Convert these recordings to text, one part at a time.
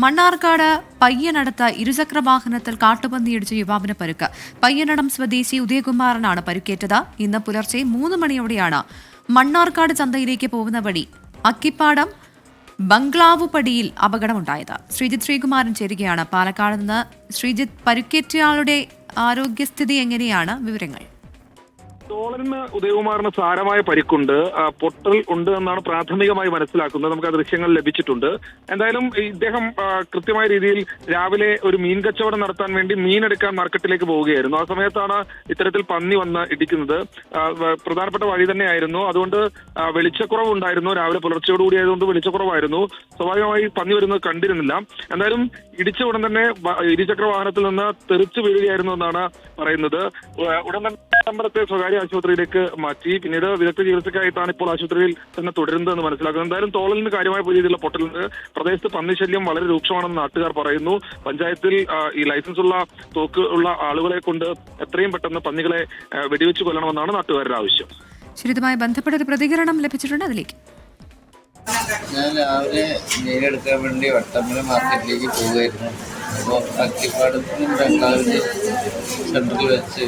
മണ്ണാർക്കാട് പയ്യനടുത്ത് ഇരുചക്ര വാഹനത്തിൽ കാട്ടുപന്നിയിടിച്ച് യുവാവിന് പരുക്ക്. പയ്യനടം സ്വദേശി ഉദയകുമാറിനാണ് പരുക്കേറ്റത്. ഇന്ന് പുലർച്ചെ 3 മണിയോടെയാണ് മണ്ണാർക്കാട് ചന്തയിലേക്ക് പോകുന്ന വഴി അക്കിപ്പാടം ബംഗ്ലാവുപടിയിൽ അപകടമുണ്ടായത്. ശ്രീജിത്ത് ശ്രീകുമാരൻ ചേരുകയാണ് പാലക്കാട് നിന്ന്. ശ്രീജിത്ത്, പരുക്കേറ്റയാളുടെ ആരോഗ്യസ്ഥിതി എങ്ങനെയാണ്? വിവരങ്ങൾ. തോളന് ഉദയകുമാറിന് സാരമായ പരിക്കുണ്ട്, പൊട്ടൽ ഉണ്ട് എന്നാണ് പ്രാഥമികമായി മനസ്സിലാക്കുന്നത്. നമുക്ക് ആ ദൃശ്യങ്ങൾ ലഭിച്ചിട്ടുണ്ട്. എന്തായാലും ഇദ്ദേഹം കൃത്യമായ രീതിയിൽ രാവിലെ ഒരു മീൻ കച്ചവടം നടത്താൻ വേണ്ടി മീൻ എടുക്കാൻ മാർക്കറ്റിലേക്ക് പോവുകയായിരുന്നു. ആ സമയത്താണ് ഇത്തരത്തിൽ പന്നി വന്ന് ഇടിക്കുന്നത്. പ്രധാനപ്പെട്ട വഴി തന്നെയായിരുന്നു, അതുകൊണ്ട് വെളിച്ചക്കുറവുണ്ടായിരുന്നു. രാവിലെ പുലർച്ചയോടുകൂടി ആയതുകൊണ്ട് വെളിച്ചക്കുറവായിരുന്നു. സ്വാഭാവികമായി പന്നി വരുന്നത് കണ്ടിരുന്നില്ല. എന്തായാലും ഇടിച്ച ഉടൻ തന്നെ ഇരുചക്ര വാഹനത്തിൽ നിന്ന് തെറിച്ചു വീഴുകയായിരുന്നു എന്നാണ് പറയുന്നത്. ഉടൻ തന്നെ സ്വകാര്യ ആശുപത്രിയിലേക്ക് മാറ്റി. പിന്നീട് വിദഗ്ധ ചികിത്സയ്ക്കായിട്ടാണ് ഇപ്പോൾ ആശുപത്രിയിൽ തന്നെ തുടരുന്നതെന്ന് മനസ്സിലാക്കുന്നത്. എന്തായാലും തോളലിന് കാര്യമായ രീതിയിലുള്ള പൊട്ടലുണ്ട്. പ്രദേശത്ത് പന്നിശല്യം വളരെ രൂക്ഷമാണെന്ന് നാട്ടുകാർ പറയുന്നു. പഞ്ചായത്തിൽ ഈ ലൈസൻസ് ഉള്ള തോക്ക് ഉള്ള ആളുകളെ കൊണ്ട് എത്രയും പെട്ടെന്ന് പന്നികളെ വെടിവെച്ച് കൊല്ലണമെന്നാണ് നാട്ടുകാരുടെ ആവശ്യം. ശരിതുമായി ബന്ധപ്പെട്ട ഒരു പ്രതികരണം ലഭിച്ചിട്ടുണ്ട്, അതിലേക്ക്. ഞാൻ രാവിലെ മീനെടുക്കാൻ വേണ്ടി വട്ടമ്പല മാർക്കറ്റിലേക്ക് പോവുകയായിരുന്നു. അപ്പോൾ അക്കിപ്പാടത്തിനും ബംഗ്ലാവിൻ്റെ സെൻറ്ററിൽ വെച്ച്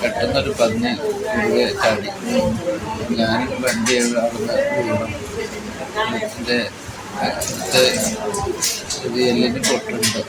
പെട്ടെന്നൊരു പന്നി മുഴുവൻ ചാടി. ഞാനും വണ്ടി അവിടുന്ന് വീണു. എൻ്റെ എല്ലിന് പൊട്ടുണ്ട്.